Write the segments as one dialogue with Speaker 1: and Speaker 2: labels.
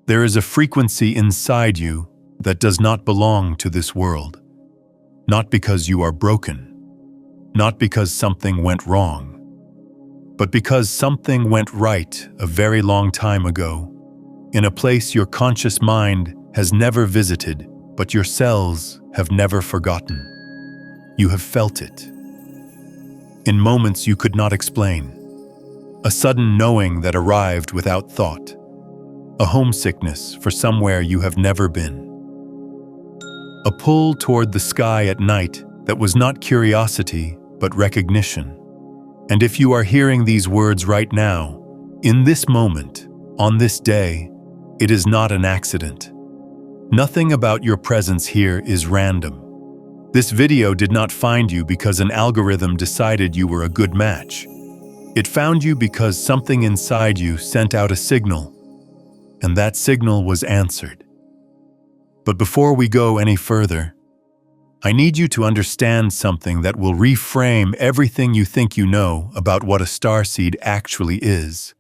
Speaker 1: There is a frequency inside you that does not belong to this world. Not because you are broken, not because something went wrong, but because something went right a very long time ago, in a place your conscious mind has never visited, but your cells have never forgotten. You have felt it. In moments you could not explain. A sudden knowing that arrived without thought. A homesickness for somewhere you have never been. A pull toward the sky at night that was not curiosity, but recognition. And if you are hearing these words right now, in this moment, on this day, it is not an accident. Nothing about your presence here is random. This video did not find you because an algorithm decided you were a good match. It found you because something inside you sent out a signal, and that signal was answered. But before we go any further, I need you to understand something that will reframe everything you think you know about what a starseed actually is.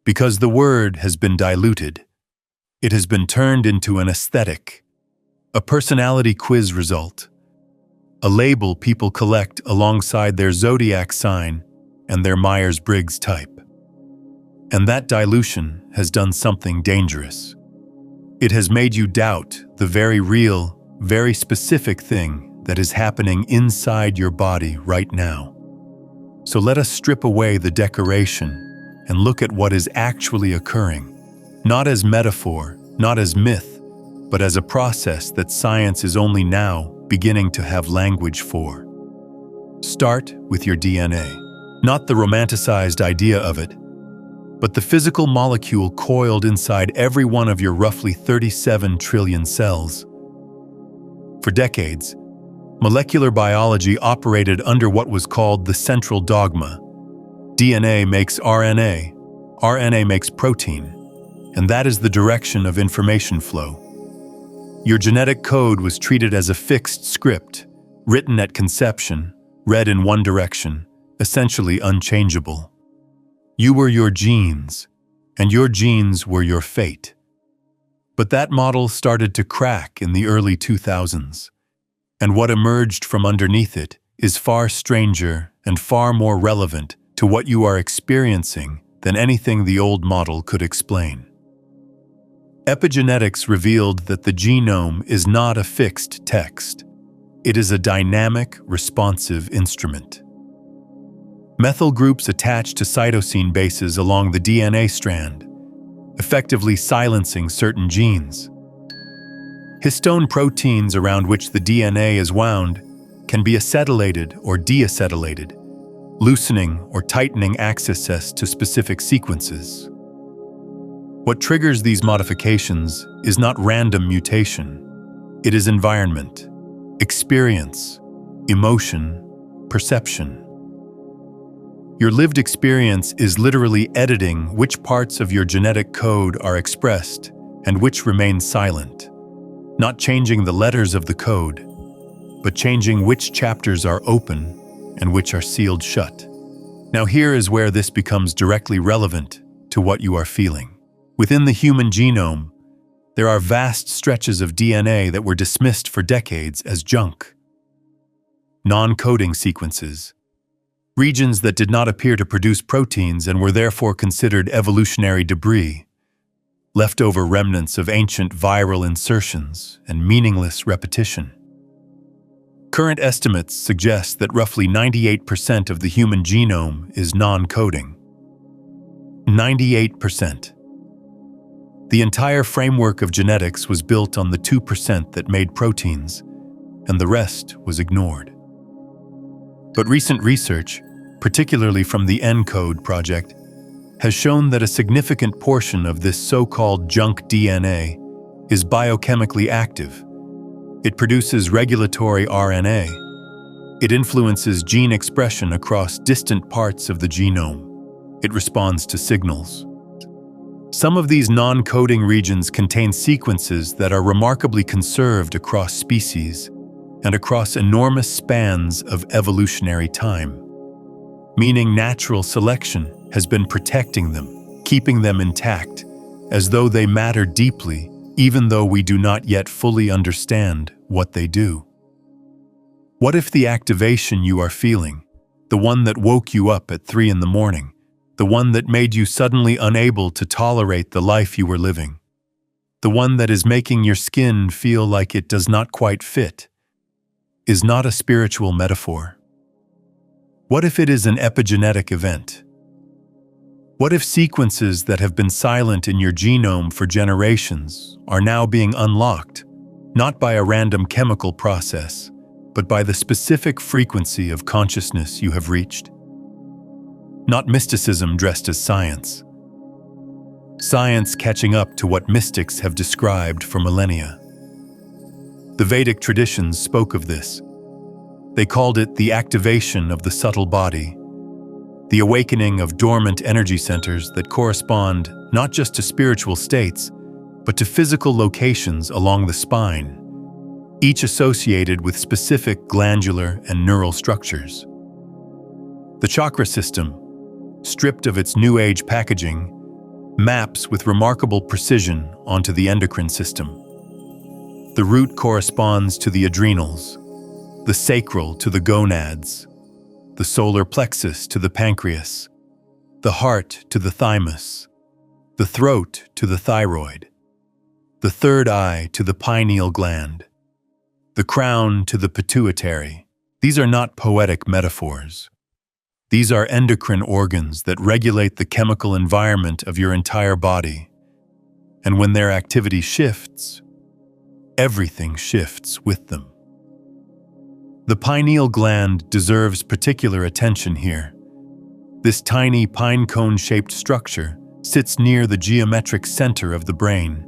Speaker 1: Because the word has been diluted, it has been turned into an aesthetic, a personality quiz result, a label people collect alongside their zodiac sign and their Myers-Briggs type. And that dilution has done something dangerous. It has made you doubt the very real, very specific thing that is happening inside your body right now. So let us strip away the decoration and look at what is actually occurring, not as metaphor, not as myth, but as a process that science is only now beginning to have language for. Start with your DNA. Not the romanticized idea of it, but the physical molecule coiled inside every one of your roughly 37 trillion cells. For decades, molecular biology operated under what was called the central dogma. DNA makes RNA, RNA makes protein, and that is the direction of information flow. Your genetic code was treated as a fixed script, written at conception, read in one direction, essentially unchangeable. You were your genes, and your genes were your fate. But that model started to crack in the early 2000s, and what emerged from underneath it is far stranger and far more relevant to what you are experiencing than anything the old model could explain. Epigenetics revealed that the genome is not a fixed text. It is a dynamic, responsive instrument. Methyl groups attach to cytosine bases along the DNA strand, effectively silencing certain genes. Histone proteins around which the DNA is wound can be acetylated or deacetylated, loosening or tightening access to specific sequences. What triggers these modifications is not random mutation. It is environment, experience, emotion, perception. Your lived experience is literally editing which parts of your genetic code are expressed and which remain silent, not changing the letters of the code, but changing which chapters are open and which are sealed shut. Now here is where this becomes directly relevant to what you are feeling. Within the human genome, there are vast stretches of DNA that were dismissed for decades as junk. Non-coding sequences, regions that did not appear to produce proteins and were therefore considered evolutionary debris, leftover remnants of ancient viral insertions and meaningless repetition. Current estimates suggest that roughly 98% of the human genome is non-coding. 98%. The entire framework of genetics was built on the 2% that made proteins, and the rest was ignored. But recent research, particularly from the ENCODE project, has shown that a significant portion of this so-called junk DNA is biochemically active. It produces regulatory RNA. It influences gene expression across distant parts of the genome. It responds to signals. Some of these non-coding regions contain sequences that are remarkably conserved across species and across enormous spans of evolutionary time, meaning natural selection has been protecting them, keeping them intact, as though they matter deeply, even though we do not yet fully understand what they do. What if the activation you are feeling, the one that woke you up at 3 in the morning, the one that made you suddenly unable to tolerate the life you were living, the one that is making your skin feel like it does not quite fit, is not a spiritual metaphor? What if it is an epigenetic event? What if sequences that have been silent in your genome for generations are now being unlocked, not by a random chemical process, but by the specific frequency of consciousness you have reached? Not mysticism dressed as science. Science catching up to what mystics have described for millennia. The Vedic traditions spoke of this. They called it the activation of the subtle body, the awakening of dormant energy centers that correspond not just to spiritual states, but to physical locations along the spine, each associated with specific glandular and neural structures. The chakra system, stripped of its New Age packaging, maps with remarkable precision onto the endocrine system. The root corresponds to the adrenals, the sacral to the gonads, the solar plexus to the pancreas, the heart to the thymus, the throat to the thyroid, the third eye to the pineal gland, the crown to the pituitary. These are not poetic metaphors. These are endocrine organs that regulate the chemical environment of your entire body. And when their activity shifts, everything shifts with them. The pineal gland deserves particular attention here. This tiny pine cone-shaped structure sits near the geometric center of the brain,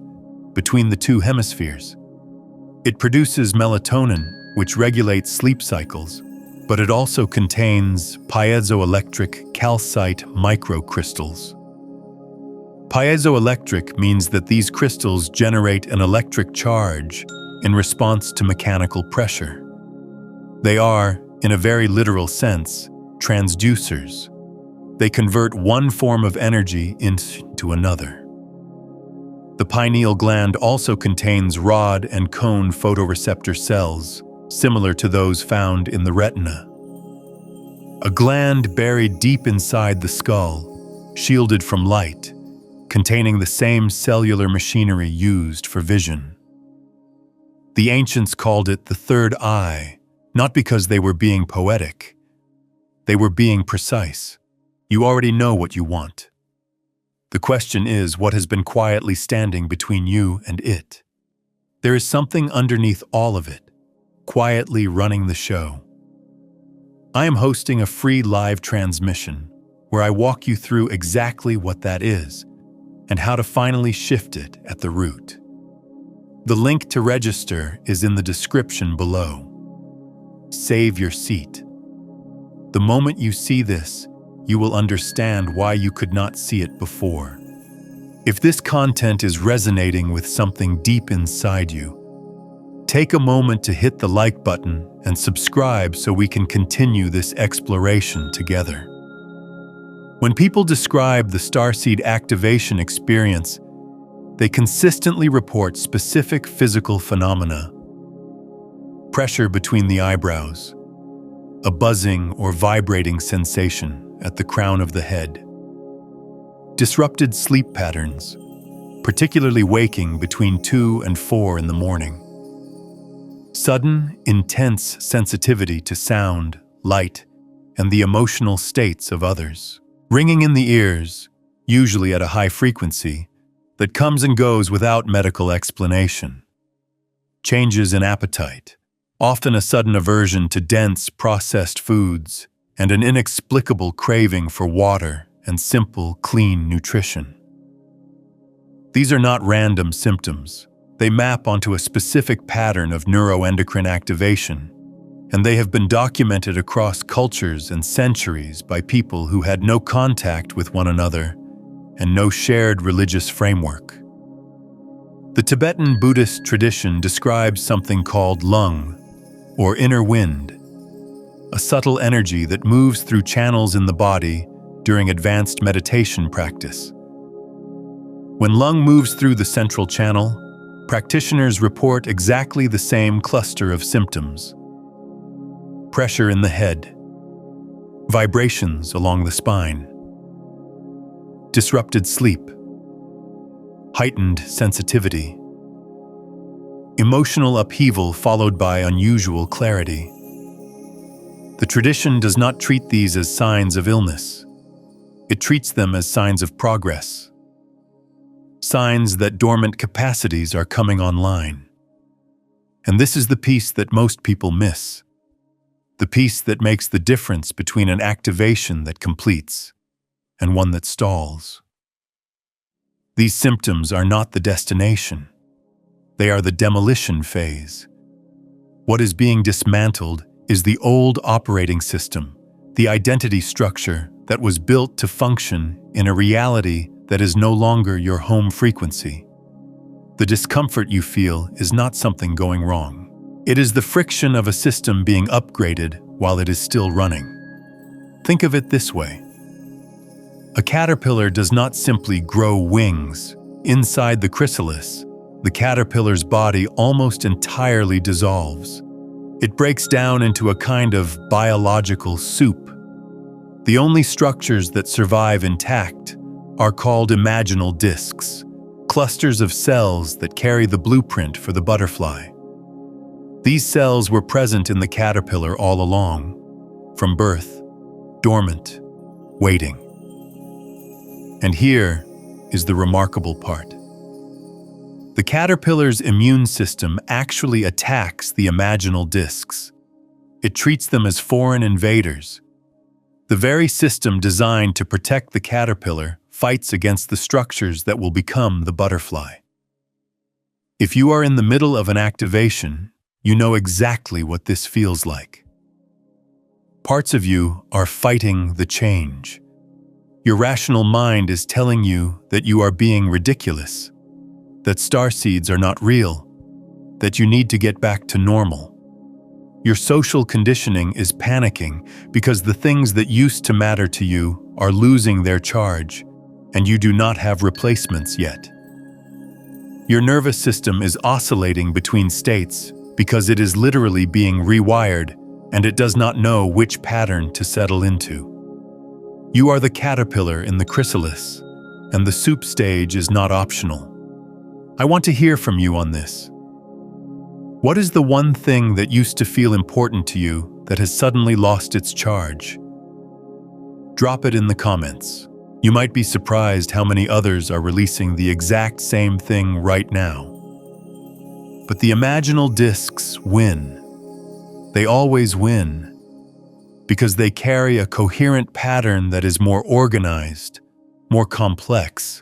Speaker 1: between the two hemispheres. It produces melatonin, which regulates sleep cycles, but it also contains piezoelectric calcite microcrystals. Piezoelectric means that these crystals generate an electric charge in response to mechanical pressure. They are, in a very literal sense, transducers. They convert one form of energy into another. The pineal gland also contains rod and cone photoreceptor cells, similar to those found in the retina. A gland buried deep inside the skull, shielded from light, containing the same cellular machinery used for vision. The ancients called it the third eye, not because they were being poetic. They were being precise. You already know what you want. The question is, what has been quietly standing between you and it? There is something underneath all of it, quietly running the show. I am hosting a free live transmission where I walk you through exactly what that is and how to finally shift it at the root. The link to register is in the description below. Save your seat. The moment you see this, you will understand why you could not see it before. If this content is resonating with something deep inside you, take a moment to hit the like button and subscribe so we can continue this exploration together. When people describe the STARSEED activation experience, they consistently report specific physical phenomena. Pressure between the eyebrows, a buzzing or vibrating sensation at the crown of the head, disrupted sleep patterns, particularly waking between 2 and 4 in the morning, sudden, intense sensitivity to sound, light, and the emotional states of others, ringing in the ears, usually at a high frequency, that comes and goes without medical explanation, changes in appetite, often a sudden aversion to dense, processed foods, and an inexplicable craving for water and simple, clean nutrition. These are not random symptoms. They map onto a specific pattern of neuroendocrine activation, and they have been documented across cultures and centuries by people who had no contact with one another and no shared religious framework. The Tibetan Buddhist tradition describes something called lung, or inner wind, a subtle energy that moves through channels in the body during advanced meditation practice. When lung moves through the central channel, practitioners report exactly the same cluster of symptoms. Pressure in the head, vibrations along the spine, disrupted sleep, heightened sensitivity, emotional upheaval followed by unusual clarity. The tradition does not treat these as signs of illness. It treats them as signs of progress, signs that dormant capacities are coming online. And this is the piece that most people miss, the piece that makes the difference between an activation that completes and one that stalls. These symptoms are not the destination. They are the demolition phase. What is being dismantled is the old operating system, the identity structure that was built to function in a reality that is no longer your home frequency. The discomfort you feel is not something going wrong. It is the friction of a system being upgraded while it is still running. Think of it this way. A caterpillar does not simply grow wings. Inside the chrysalis, the caterpillar's body almost entirely dissolves. It breaks down into a kind of biological soup. The only structures that survive intact are called imaginal discs, clusters of cells that carry the blueprint for the butterfly. These cells were present in the caterpillar all along, from birth, dormant, waiting. And here is the remarkable part. The caterpillar's immune system actually attacks the imaginal discs. It treats them as foreign invaders. The very system designed to protect the caterpillar fights against the structures that will become the butterfly. If you are in the middle of an activation, you know exactly what this feels like. Parts of you are fighting the change. Your rational mind is telling you that you are being ridiculous, that starseeds are not real, that you need to get back to normal. Your social conditioning is panicking because the things that used to matter to you are losing their charge, and you do not have replacements yet. Your nervous system is oscillating between states because it is literally being rewired, and it does not know which pattern to settle into. You are the caterpillar in the chrysalis, and the soup stage is not optional. I want to hear from you on this. What is the one thing that used to feel important to you that has suddenly lost its charge? Drop it in the comments. You might be surprised how many others are releasing the exact same thing right now. But the imaginal discs win. They always win, because they carry a coherent pattern that is more organized, more complex,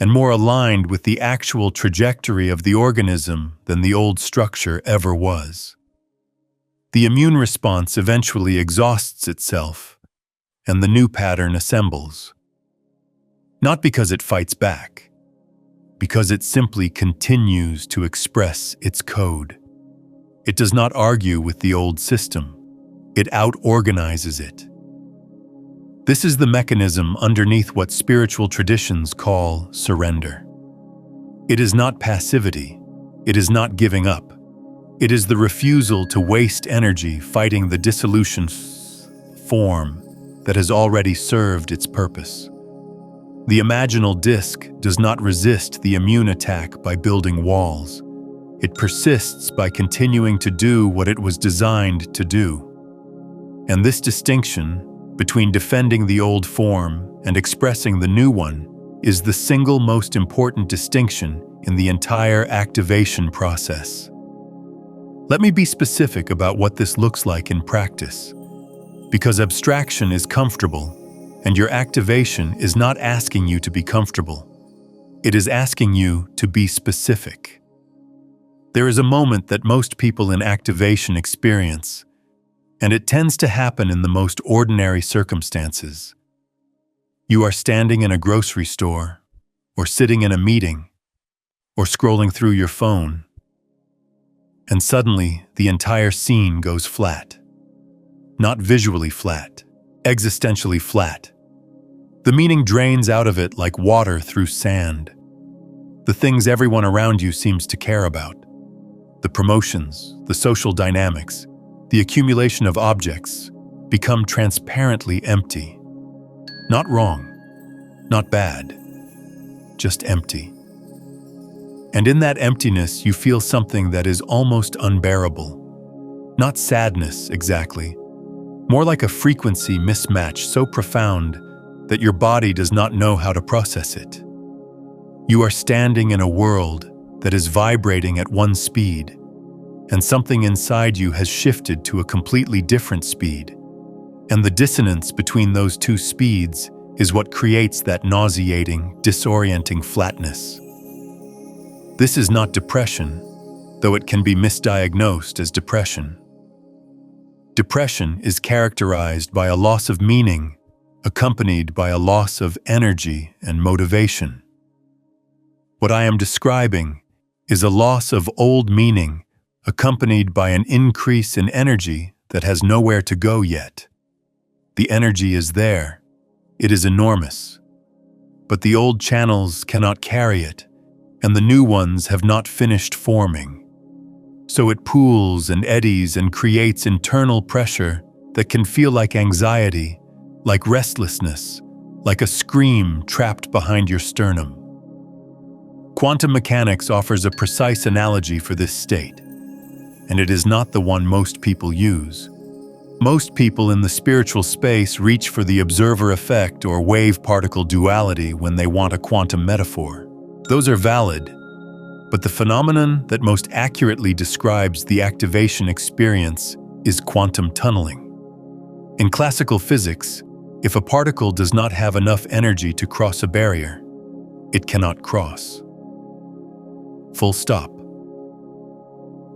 Speaker 1: and more aligned with the actual trajectory of the organism than the old structure ever was. The immune response eventually exhausts itself, and the new pattern assembles. Not because it fights back, because it simply continues to express its code. It does not argue with the old system. It out-organizes it. This is the mechanism underneath what spiritual traditions call surrender. It is not passivity. It is not giving up. It is the refusal to waste energy fighting the dissolution form that has already served its purpose. The imaginal disc does not resist the immune attack by building walls. It persists by continuing to do what it was designed to do. And this distinction between defending the old form and expressing the new one is the single most important distinction in the entire activation process. Let me be specific about what this looks like in practice, because abstraction is comfortable, and your activation is not asking you to be comfortable. It is asking you to be specific. There is a moment that most people in activation experience, and it tends to happen in the most ordinary circumstances. You are standing in a grocery store, or sitting in a meeting, or scrolling through your phone, and suddenly the entire scene goes flat. Not visually flat, existentially flat. The meaning drains out of it like water through sand. The things everyone around you seems to care about. The promotions, the social dynamics, the accumulation of objects become transparently empty. Not wrong, not bad, just empty. And in that emptiness, you feel something that is almost unbearable. Not sadness, exactly. More like a frequency mismatch so profound that your body does not know how to process it. You are standing in a world that is vibrating at one speed, and something inside you has shifted to a completely different speed. And the dissonance between those two speeds is what creates that nauseating, disorienting flatness. This is not depression, though it can be misdiagnosed as depression. Depression is characterized by a loss of meaning, accompanied by a loss of energy and motivation. What I am describing is a loss of old meaning, accompanied by an increase in energy that has nowhere to go yet. The energy is there. It is enormous. But the old channels cannot carry it, and the new ones have not finished forming. So it pools and eddies and creates internal pressure that can feel like anxiety, like restlessness, like a scream trapped behind your sternum. Quantum mechanics offers a precise analogy for this state, and it is not the one most people use. Most people in the spiritual space reach for the observer effect or wave-particle duality when they want a quantum metaphor. Those are valid, but the phenomenon that most accurately describes the activation experience is quantum tunneling. In classical physics, if a particle does not have enough energy to cross a barrier, it cannot cross. Full stop.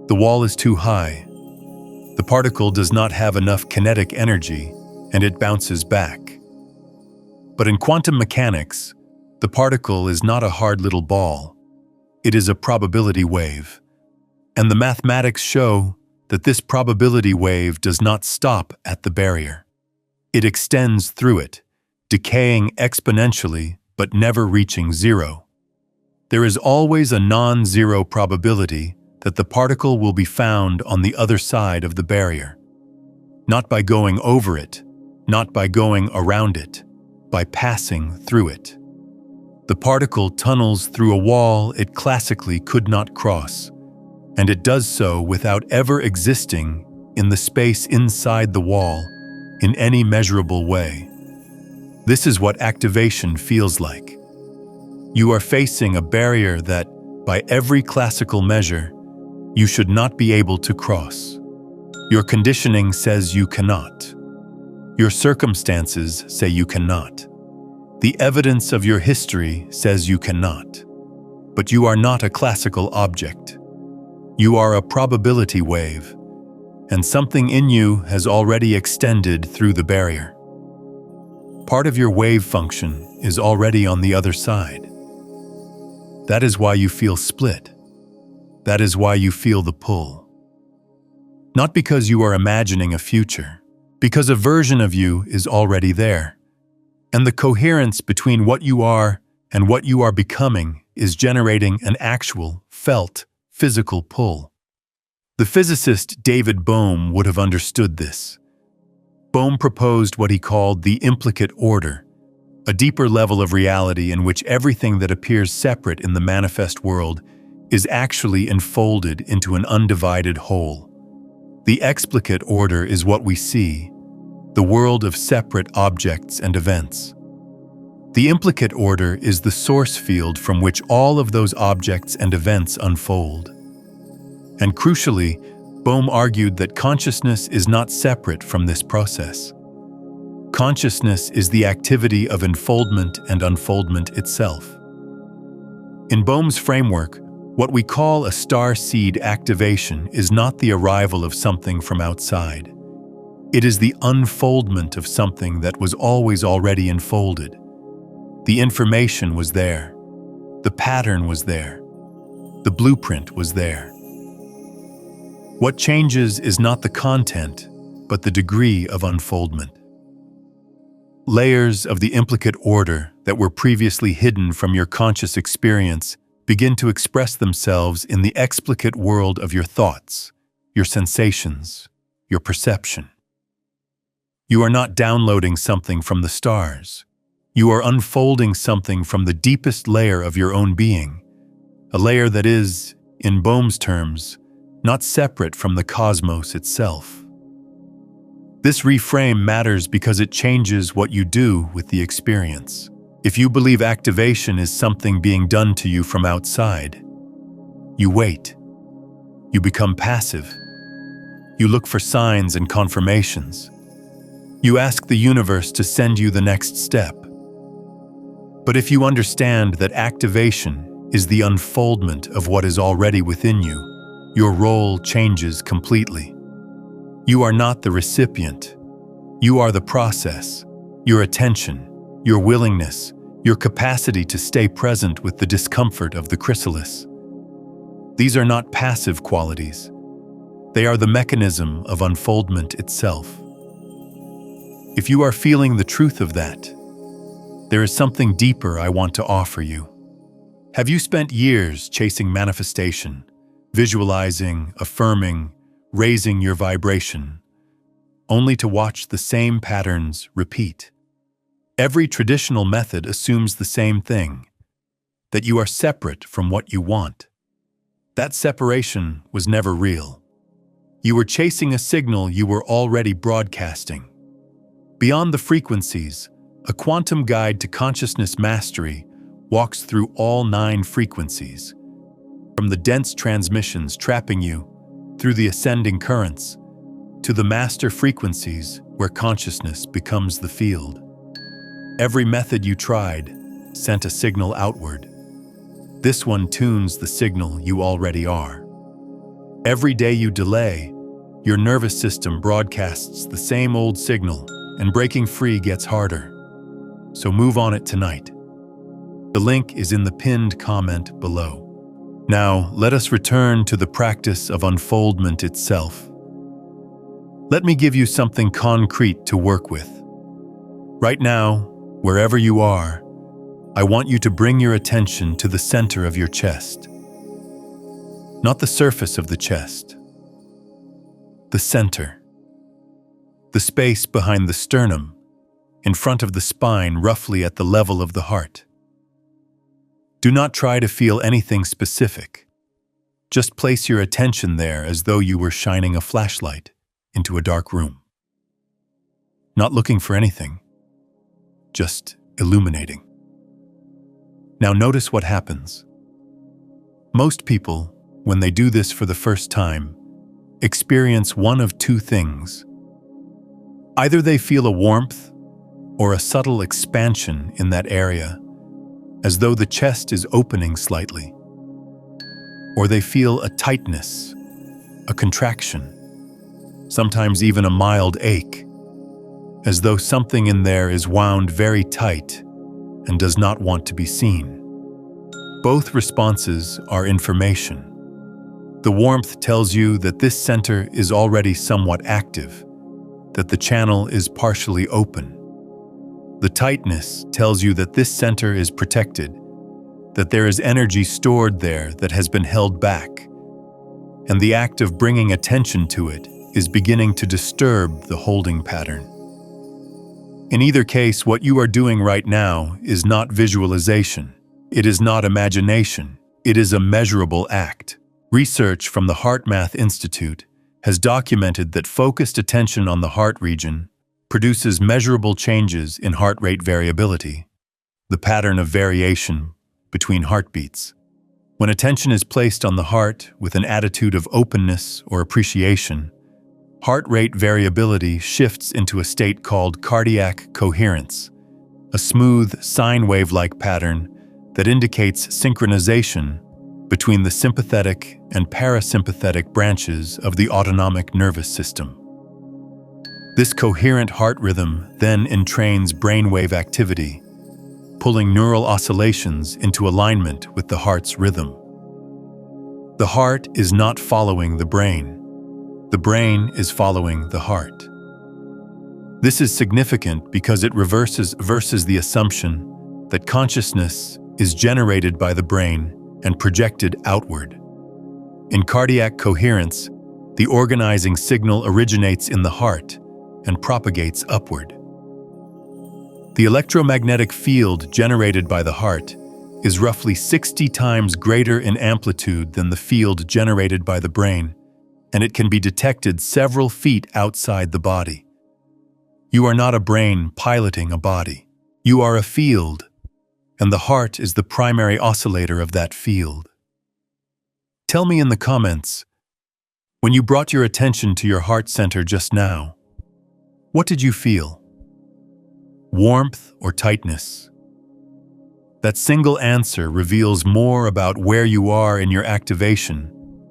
Speaker 1: The wall is too high. The particle does not have enough kinetic energy, and it bounces back. But in quantum mechanics, the particle is not a hard little ball. It is a probability wave. And the mathematics show that this probability wave does not stop at the barrier. It extends through it, decaying exponentially but never reaching zero. There is always a non-zero probability that the particle will be found on the other side of the barrier. Not by going over it, not by going around it, by passing through it. The particle tunnels through a wall it classically could not cross, and it does so without ever existing in the space inside the wall in any measurable way. This is what activation feels like. You are facing a barrier that, by every classical measure, you should not be able to cross. Your conditioning says you cannot. Your circumstances say you cannot. The evidence of your history says you cannot. But you are not a classical object. You are a probability wave, and something in you has already extended through the barrier. Part of your wave function is already on the other side. That is why you feel split. That is why you feel the pull. Not because you are imagining a future, because a version of you is already there. And the coherence between what you are and what you are becoming is generating an actual, felt, physical pull. The physicist David Bohm would have understood this. Bohm proposed what he called the implicate order, a deeper level of reality in which everything that appears separate in the manifest world is actually enfolded into an undivided whole. The explicate order is what we see, the world of separate objects and events. The implicate order is the source field from which all of those objects and events unfold. And crucially, Bohm argued that consciousness is not separate from this process. Consciousness is the activity of enfoldment and unfoldment itself. In Bohm's framework, what we call a STARSEED activation is not the arrival of something from outside. It is the unfoldment of something that was always already enfolded. The information was there. The pattern was there. The blueprint was there. What changes is not the content, but the degree of unfoldment. Layers of the implicate order that were previously hidden from your conscious experience begin to express themselves in the explicate world of your thoughts, your sensations, your perception. You are not downloading something from the stars. You are unfolding something from the deepest layer of your own being, a layer that is, in Bohm's terms, not separate from the cosmos itself. This reframe matters because it changes what you do with the experience. If you believe activation is something being done to you from outside, you wait. You become passive. You look for signs and confirmations. You ask the universe to send you the next step. But if you understand that activation is the unfoldment of what is already within you, your role changes completely. You are not the recipient. You are the process. Your attention, your willingness, your capacity to stay present with the discomfort of the chrysalis. These are not passive qualities. They are the mechanism of unfoldment itself. If you are feeling the truth of that, there is something deeper I want to offer you. Have you spent years chasing manifestation, visualizing, affirming, raising your vibration, only to watch the same patterns repeat? Every traditional method assumes the same thing, that you are separate from what you want. That separation was never real. You were chasing a signal you were already broadcasting. Beyond the frequencies, a quantum guide to consciousness mastery walks through all 9 frequencies, from the dense transmissions trapping you, through the ascending currents, to the master frequencies where consciousness becomes the field. Every method you tried sent a signal outward. This one tunes the signal you already are. Every day you delay, your nervous system broadcasts the same old signal, and breaking free gets harder. So move on it tonight. The link is in the pinned comment below. Now, let us return to the practice of unfoldment itself. Let me give you something concrete to work with. Right now, wherever you are, I want you to bring your attention to the center of your chest. Not the surface of the chest. The center. The space behind the sternum, in front of the spine, roughly at the level of the heart. Do not try to feel anything specific. Just place your attention there as though you were shining a flashlight into a dark room. Not looking for anything, just illuminating. Now notice what happens. Most people, when they do this for the first time, experience one of 2 things. Either they feel a warmth or a subtle expansion in that area, as though the chest is opening slightly. Or they feel a tightness, a contraction, sometimes even a mild ache, as though something in there is wound very tight and does not want to be seen. Both responses are information. The warmth tells you that this center is already somewhat active, that the channel is partially open. The tightness tells you that this center is protected, that there is energy stored there that has been held back, and the act of bringing attention to it is beginning to disturb the holding pattern. In either case, what you are doing right now is not visualization. It is not imagination. It is a measurable act. Research from the HeartMath Institute has documented that focused attention on the heart region produces measurable changes in heart rate variability, the pattern of variation between heartbeats. When attention is placed on the heart with an attitude of openness or appreciation, heart rate variability shifts into a state called cardiac coherence, a smooth sine wave-like pattern that indicates synchronization between the sympathetic and parasympathetic branches of the autonomic nervous system. This coherent heart rhythm then entrains brainwave activity, pulling neural oscillations into alignment with the heart's rhythm. The heart is not following the brain. The brain is following the heart. This is significant because it reverses the assumption that consciousness is generated by the brain and projected outward. In cardiac coherence, the organizing signal originates in the heart and propagates upward. The electromagnetic field generated by the heart is roughly 60 times greater in amplitude than the field generated by the brain, and it can be detected several feet outside the body. You are not a brain piloting a body. You are a field, and the heart is the primary oscillator of that field. Tell me in the comments, when you brought your attention to your heart center just now, what did you feel? Warmth or tightness? That single answer reveals more about where you are in your activation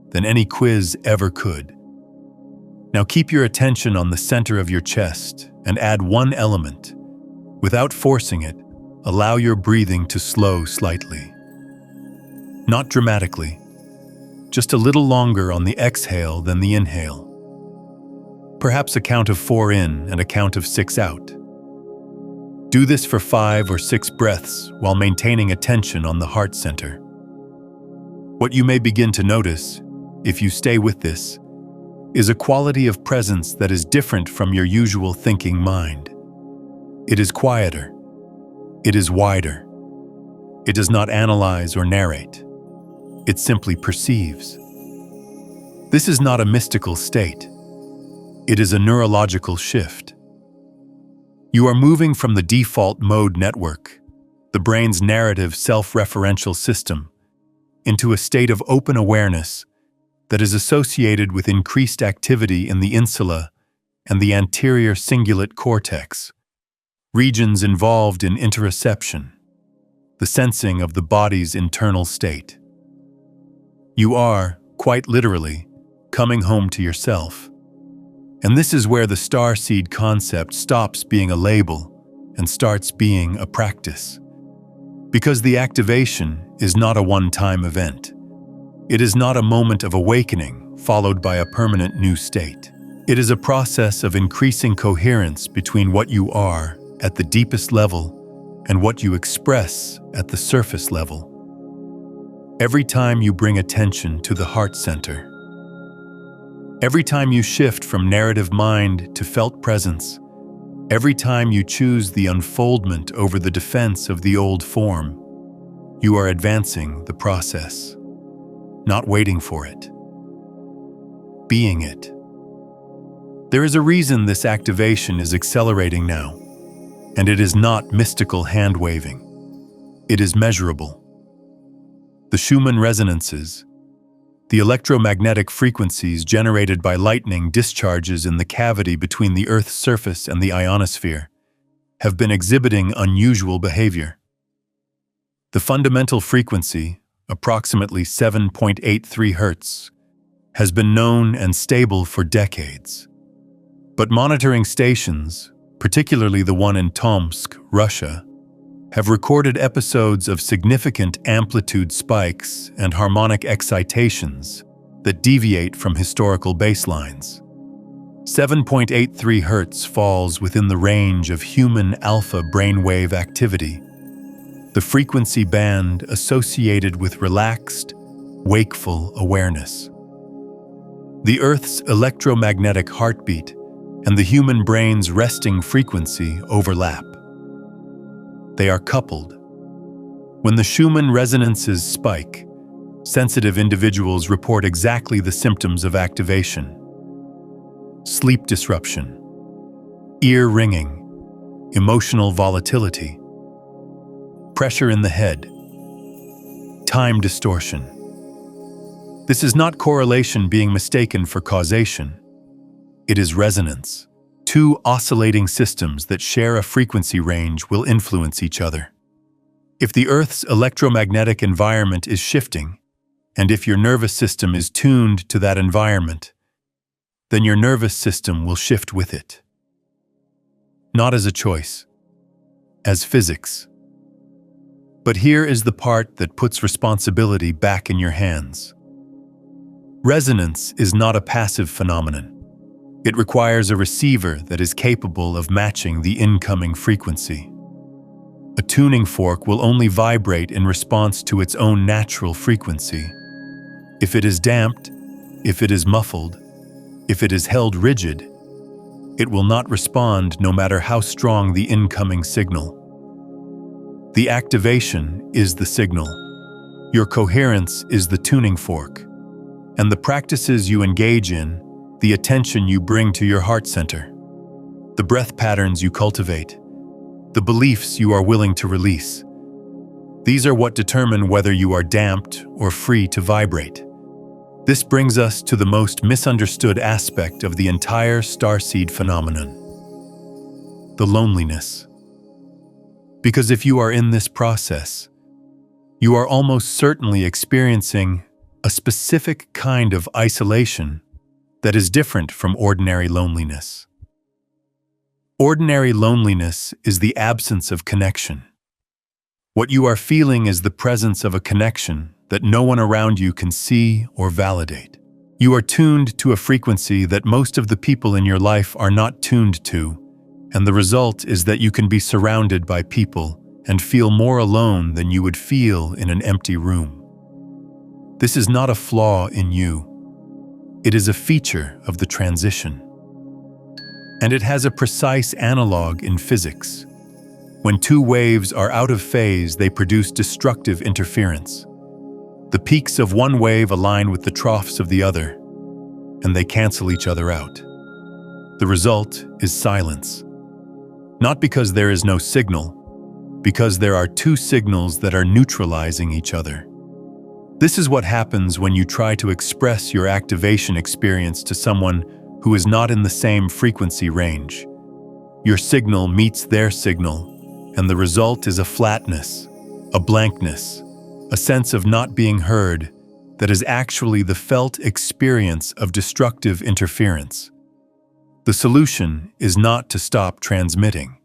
Speaker 1: than any quiz ever could. Now keep your attention on the center of your chest and add one element. Without forcing it, allow your breathing to slow slightly. Not dramatically, just a little longer on the exhale than the inhale. Perhaps a count of 4 in and a count of 6 out. Do this for 5 or 6 breaths while maintaining attention on the heart center. What you may begin to notice, if you stay with this, is a quality of presence that is different from your usual thinking mind. It is quieter. It is wider. It does not analyze or narrate. It simply perceives. This is not a mystical state. It is a neurological shift. You are moving from the default mode network, the brain's narrative self-referential system, into a state of open awareness that is associated with increased activity in the insula and the anterior cingulate cortex, regions involved in interoception, the sensing of the body's internal state. You are, quite literally, coming home to yourself. And this is where the STARSEED concept stops being a label and starts being a practice. Because the activation is not a one-time event. It is not a moment of awakening followed by a permanent new state. It is a process of increasing coherence between what you are at the deepest level and what you express at the surface level. Every time you bring attention to the heart center, every time you shift from narrative mind to felt presence, every time you choose the unfoldment over the defense of the old form, you are advancing the process, not waiting for it, being it. There is a reason this activation is accelerating now, and it is not mystical hand-waving. It is measurable. The Schumann resonances, the electromagnetic frequencies generated by lightning discharges in the cavity between the Earth's surface and the ionosphere, have been exhibiting unusual behavior. The fundamental frequency, approximately 7.83 Hz, has been known and stable for decades. But monitoring stations, particularly the one in Tomsk, Russia, have recorded episodes of significant amplitude spikes and harmonic excitations that deviate from historical baselines. 7.83 Hz falls within the range of human alpha brainwave activity, the frequency band associated with relaxed, wakeful awareness. The Earth's electromagnetic heartbeat and the human brain's resting frequency overlap. They are coupled. When the Schumann resonances spike, sensitive individuals report exactly the symptoms of activation: sleep disruption, ear ringing, emotional volatility, pressure in the head, time distortion. This is not correlation being mistaken for causation. It is resonance. Two oscillating systems that share a frequency range will influence each other. If the Earth's electromagnetic environment is shifting, and if your nervous system is tuned to that environment, then your nervous system will shift with it. Not as a choice, as physics. But here is the part that puts responsibility back in your hands. Resonance is not a passive phenomenon. It requires a receiver that is capable of matching the incoming frequency. A tuning fork will only vibrate in response to its own natural frequency. If it is damped, if it is muffled, if it is held rigid, it will not respond no matter how strong the incoming signal. The activation is the signal. Your coherence is the tuning fork. And the practices you engage in, the attention you bring to your heart center, the breath patterns you cultivate, the beliefs you are willing to release. These are what determine whether you are damped or free to vibrate. This brings us to the most misunderstood aspect of the entire STARSEED phenomenon: the loneliness. Because if you are in this process, you are almost certainly experiencing a specific kind of isolation that is different from ordinary loneliness. Ordinary loneliness is the absence of connection. What you are feeling is the presence of a connection that no one around you can see or validate. You are tuned to a frequency that most of the people in your life are not tuned to, and the result is that you can be surrounded by people and feel more alone than you would feel in an empty room. This is not a flaw in you. It is a feature of the transition. And it has a precise analog in physics. When two waves are out of phase, they produce destructive interference. The peaks of one wave align with the troughs of the other, and they cancel each other out. The result is silence. Not because there is no signal, because there are two signals that are neutralizing each other. This is what happens when you try to express your activation experience to someone who is not in the same frequency range. Your signal meets their signal, and the result is a flatness, a blankness, a sense of not being heard that is actually the felt experience of destructive interference. The solution is not to stop transmitting.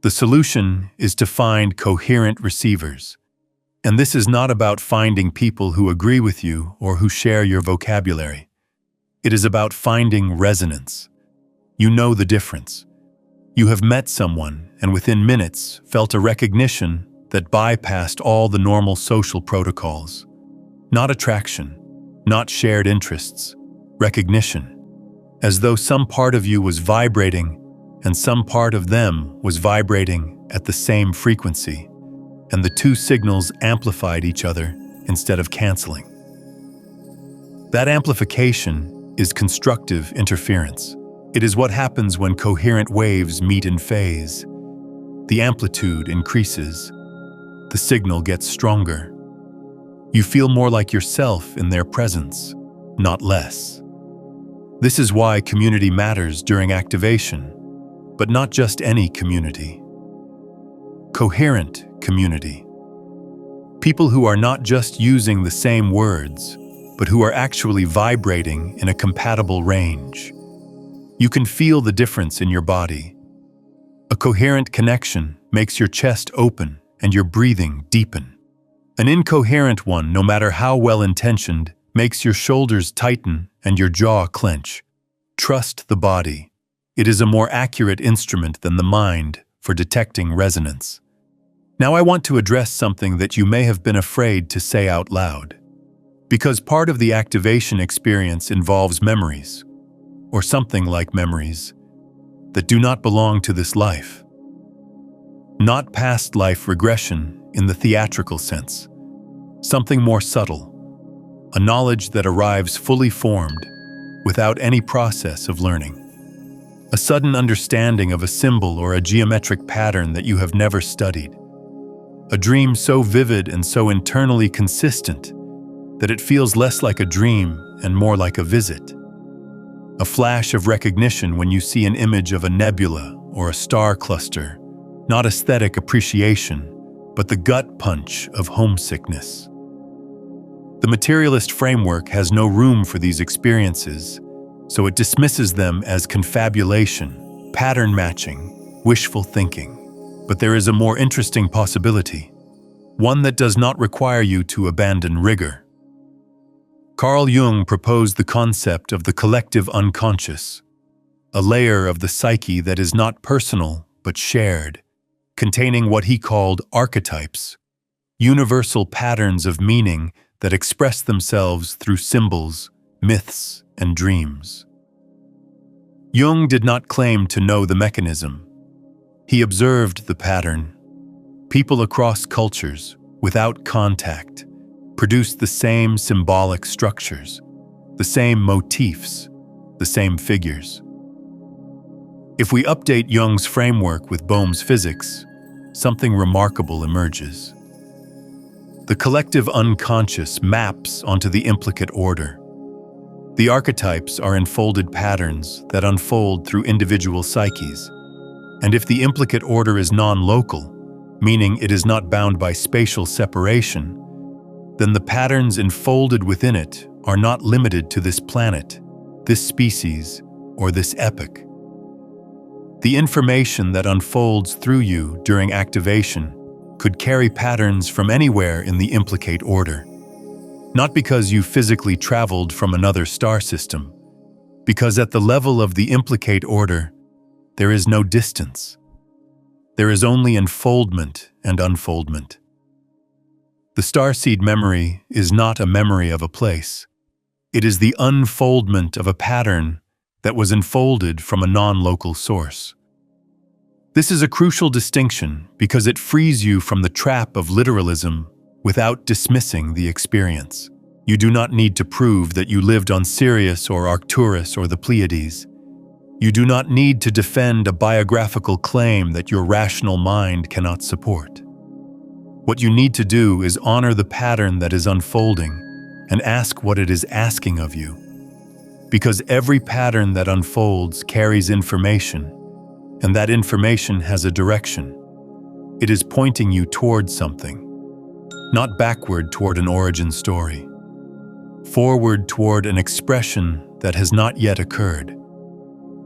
Speaker 1: The solution is to find coherent receivers. And this is not about finding people who agree with you or who share your vocabulary. It is about finding resonance. You know the difference. You have met someone and within minutes felt a recognition that bypassed all the normal social protocols. Not attraction, not shared interests, recognition. As though some part of you was vibrating and some part of them was vibrating at the same frequency, and the two signals amplified each other instead of canceling. That amplification is constructive interference. It is what happens when coherent waves meet in phase. The amplitude increases. The signal gets stronger. You feel more like yourself in their presence, not less. This is why community matters during activation, but not just any community. Coherent community. People who are not just using the same words, but who are actually vibrating in a compatible range. You can feel the difference in your body. A coherent connection makes your chest open and your breathing deepen. An incoherent one, no matter how well-intentioned, makes your shoulders tighten and your jaw clench. Trust the body. It is a more accurate instrument than the mind for detecting resonance. Now I want to address something that you may have been afraid to say out loud. Because part of the activation experience involves memories, or something like memories, that do not belong to this life. Not past life regression in the theatrical sense. Something more subtle. A knowledge that arrives fully formed, without any process of learning. A sudden understanding of a symbol or a geometric pattern that you have never studied. A dream so vivid and so internally consistent that it feels less like a dream and more like a visit. A flash of recognition when you see an image of a nebula or a star cluster, not aesthetic appreciation, but the gut punch of homesickness. The materialist framework has no room for these experiences, so it dismisses them as confabulation, pattern matching, wishful thinking. But there is a more interesting possibility, one that does not require you to abandon rigor. Carl Jung proposed the concept of the collective unconscious, a layer of the psyche that is not personal but shared, containing what he called archetypes, universal patterns of meaning that express themselves through symbols, myths, and dreams. Jung did not claim to know the mechanism. He observed the pattern. People across cultures, without contact, produced the same symbolic structures, the same motifs, the same figures. If we update Jung's framework with Bohm's physics, something remarkable emerges. The collective unconscious maps onto the implicate order. The archetypes are enfolded patterns that unfold through individual psyches. And if the implicate order is non-local, meaning it is not bound by spatial separation, then the patterns enfolded within it are not limited to this planet, this species, or this epoch. The information that unfolds through you during activation could carry patterns from anywhere in the implicate order. Not because you physically traveled from another star system, because at the level of the implicate order, there is no distance. There is only enfoldment and unfoldment. The starseed memory is not a memory of a place. It is the unfoldment of a pattern that was enfolded from a non-local source. This is a crucial distinction because it frees you from the trap of literalism without dismissing the experience. You do not need to prove that you lived on Sirius or Arcturus or the Pleiades. You do not need to defend a biographical claim that your rational mind cannot support. What you need to do is honor the pattern that is unfolding and ask what it is asking of you. Because every pattern that unfolds carries information, and that information has a direction. It is pointing you toward something, not backward toward an origin story, forward toward an expression that has not yet occurred.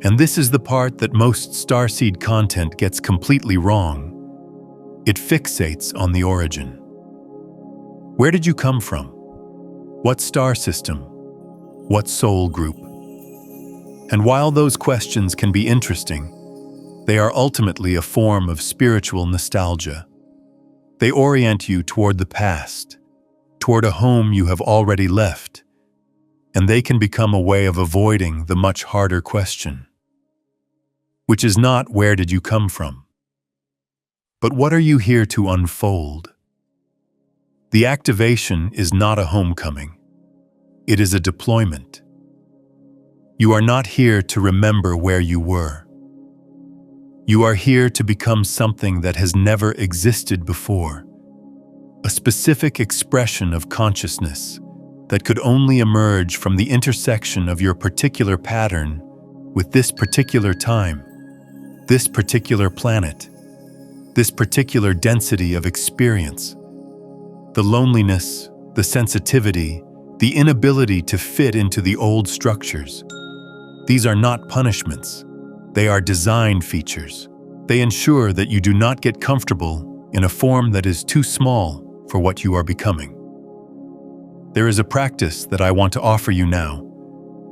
Speaker 1: And this is the part that most starseed content gets completely wrong. It fixates on the origin. Where did you come from? What star system? What soul group? And while those questions can be interesting, they are ultimately a form of spiritual nostalgia. They orient you toward the past, toward a home you have already left, and they can become a way of avoiding the much harder question, which is not where did you come from, but what are you here to unfold? The activation is not a homecoming. It is a deployment. You are not here to remember where you were. You are here to become something that has never existed before, a specific expression of consciousness that could only emerge from the intersection of your particular pattern with this particular time, this particular planet, this particular density of experience. The loneliness, the sensitivity, the inability to fit into the old structures. These are not punishments. They are design features. They ensure that you do not get comfortable in a form that is too small for what you are becoming. There is a practice that I want to offer you now,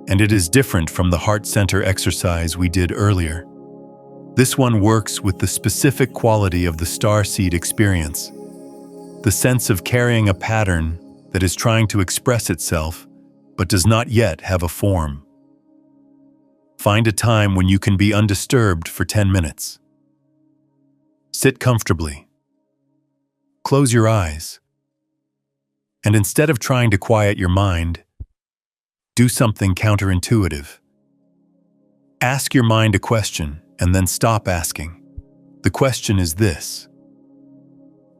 Speaker 1: and it is different from the heart center exercise we did earlier. This one works with the specific quality of the starseed experience, the sense of carrying a pattern that is trying to express itself but does not yet have a form. Find a time when you can be undisturbed for 10 minutes. Sit comfortably. Close your eyes. And instead of trying to quiet your mind, do something counterintuitive. Ask your mind a question and then stop asking. The question is this: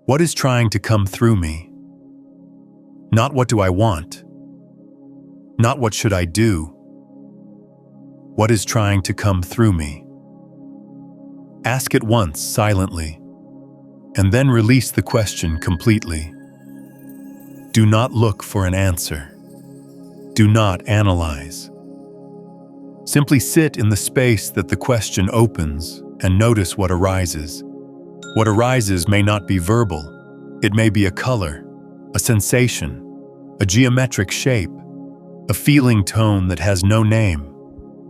Speaker 1: what is trying to come through me? Not what do I want? Not what should I do? What is trying to come through me? Ask it once silently, and then release the question completely. Do not look for an answer. Do not analyze. Simply sit in the space that the question opens and notice what arises. What arises may not be verbal. It may be a color, a sensation, a geometric shape, a feeling tone that has no name,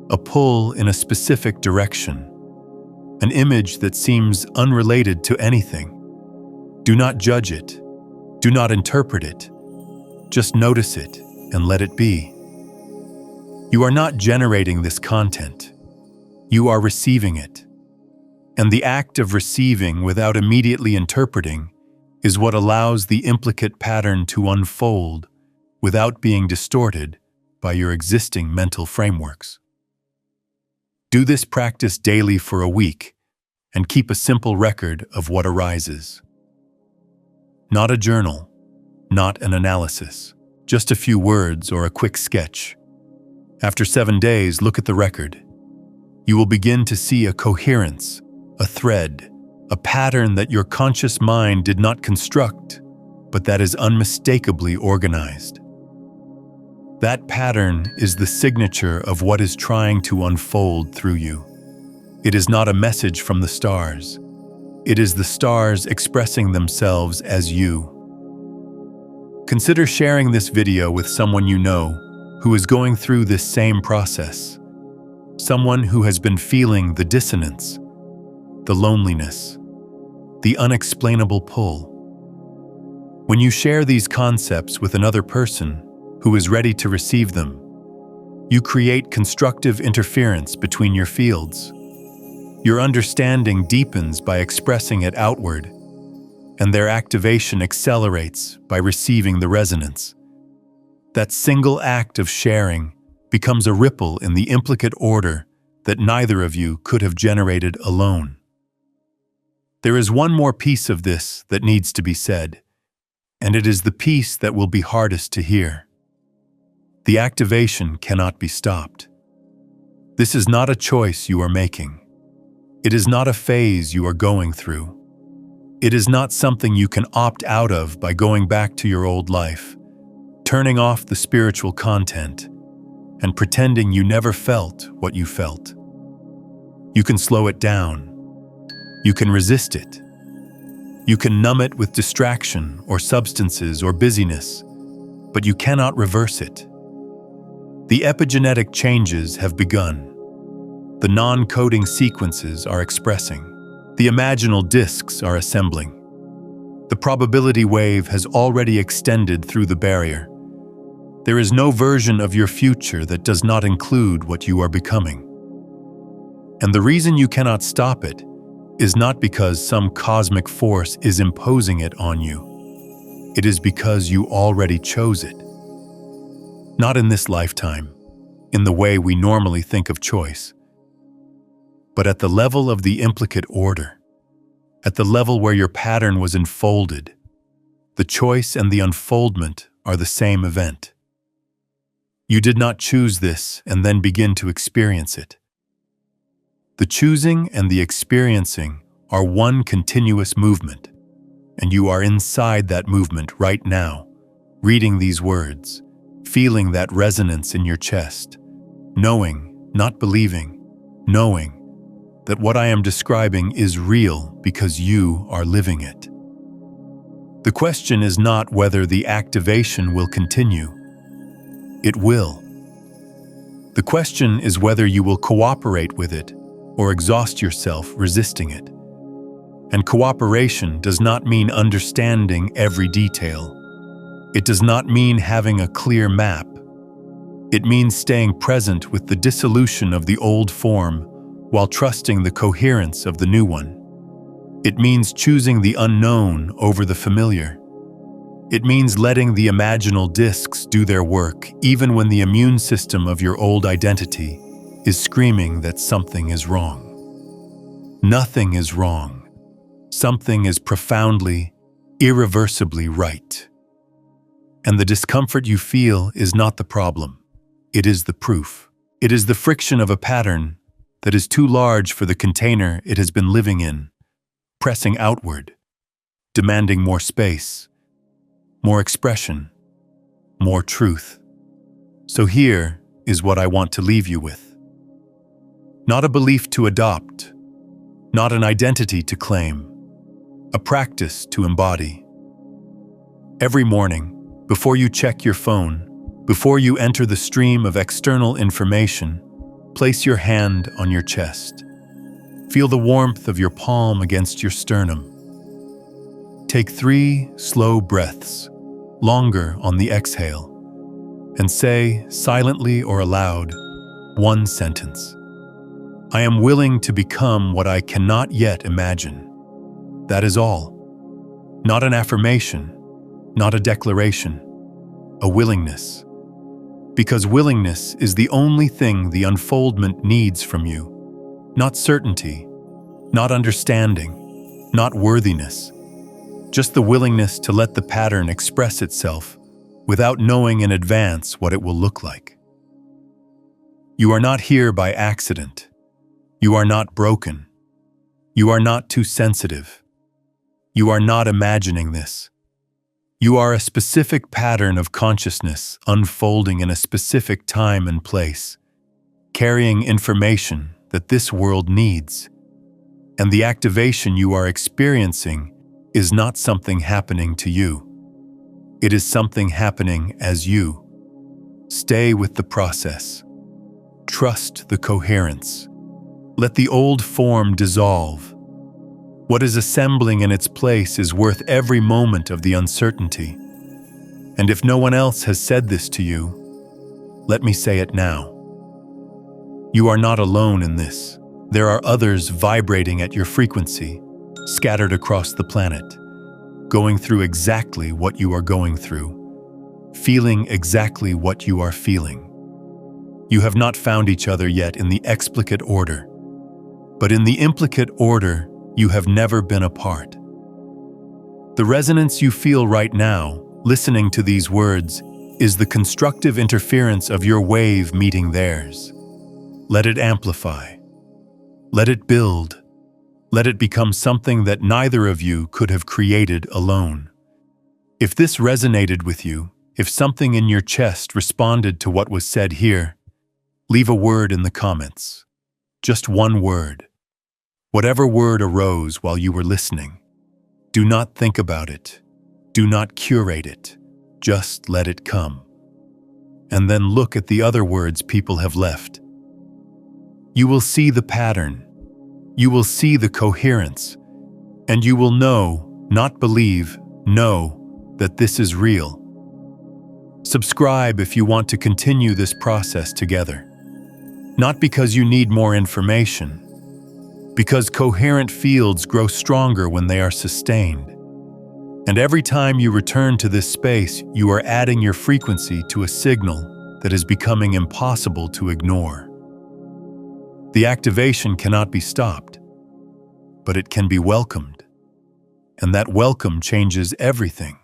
Speaker 1: a pull in a specific direction. an image that seems unrelated to anything. Do not judge it. Do not interpret it. Just notice it and let it be. You are not generating this content. You are receiving it. And the act of receiving without immediately interpreting is what allows the implicate pattern to unfold without being distorted by your existing mental frameworks. Do this practice daily for a week and keep a simple record of what arises. Not a journal, not an analysis, just a few words or a quick sketch. After 7 days, look at the record. You will begin to see a coherence, a thread, a pattern that your conscious mind did not construct, but that is unmistakably organized. That pattern is the signature of what is trying to unfold through you. It is not a message from the stars. It is the stars expressing themselves as you. Consider sharing this video with someone you know who is going through this same process. Someone who has been feeling the dissonance, the loneliness, the unexplainable pull. When you share these concepts with another person who is ready to receive them, you create constructive interference between your fields. Your understanding deepens by expressing it outward, and their activation accelerates by receiving the resonance. That single act of sharing becomes a ripple in the implicate order that neither of you could have generated alone. There is one more piece of this that needs to be said, and it is the piece that will be hardest to hear. The activation cannot be stopped. This is not a choice you are making. It is not a phase you are going through. It is not something you can opt out of by going back to your old life, turning off the spiritual content, and pretending you never felt what you felt. You can slow it down. You can resist it. You can numb it with distraction or substances or busyness, but you cannot reverse it. The epigenetic changes have begun. The non-coding sequences are expressing. The imaginal disks are assembling. The probability wave has already extended through the barrier. There is no version of your future that does not include what you are becoming. And the reason you cannot stop it is not because some cosmic force is imposing it on you. It is because you already chose it. Not in this lifetime, in the way we normally think of choice, but at the level of the implicate order, at the level where your pattern was enfolded. The choice and the unfoldment are the same event. You did not choose this and then begin to experience it. The choosing and the experiencing are one continuous movement, and you are inside that movement right now, reading these words, feeling that resonance in your chest, knowing, not believing, knowing that what I am describing is real because you are living it. The question is not whether the activation will continue. It will. The question is whether you will cooperate with it or exhaust yourself resisting it. And cooperation does not mean understanding every detail. It does not mean having a clear map. It means staying present with the dissolution of the old form while trusting the coherence of the new one. It means choosing the unknown over the familiar. It means letting the imaginal disks do their work even when the immune system of your old identity is screaming that something is wrong. Nothing is wrong. Something is profoundly, irreversibly right. And the discomfort you feel is not the problem. It is the proof. It is the friction of a pattern that is too large for the container it has been living in, pressing outward, demanding more space, more expression, more truth. So here is what I want to leave you with. Not a belief to adopt, not an identity to claim, a practice to embody. Every morning, before you check your phone, before you enter the stream of external information, place your hand on your chest. Feel the warmth of your palm against your sternum. Take 3 slow breaths, longer on the exhale, and say, silently or aloud, one sentence. I am willing to become what I cannot yet imagine. That is all. Not an affirmation, not a declaration, a willingness. Because willingness is the only thing the unfoldment needs from you. Not certainty, not understanding, not worthiness. Just the willingness to let the pattern express itself without knowing in advance what it will look like. You are not here by accident. You are not broken. You are not too sensitive. You are not imagining this. You are a specific pattern of consciousness unfolding in a specific time and place, carrying information that this world needs. And the activation you are experiencing is not something happening to you. It is something happening as you. Stay with the process. Trust the coherence. Let the old form dissolve. What is assembling in its place is worth every moment of the uncertainty. And if no one else has said this to you, let me say it now. You are not alone in this. There are others vibrating at your frequency, scattered across the planet, going through exactly what you are going through, feeling exactly what you are feeling. You have not found each other yet in the explicate order, but in the implicate order, you have never been apart. The resonance you feel right now, listening to these words, is the constructive interference of your wave meeting theirs. Let it amplify. Let it build. Let it become something that neither of you could have created alone. If this resonated with you, if something in your chest responded to what was said here, leave a word in the comments. Just one word. Whatever word arose while you were listening, do not think about it. Do not curate it. Just let it come. And then look at the other words people have left. You will see the pattern. You will see the coherence. And you will know, not believe, know that this is real. Subscribe if you want to continue this process together. Not because you need more information, because coherent fields grow stronger when they are sustained. And every time you return to this space, you are adding your frequency to a signal that is becoming impossible to ignore. The activation cannot be stopped, but it can be welcomed. And that welcome changes everything.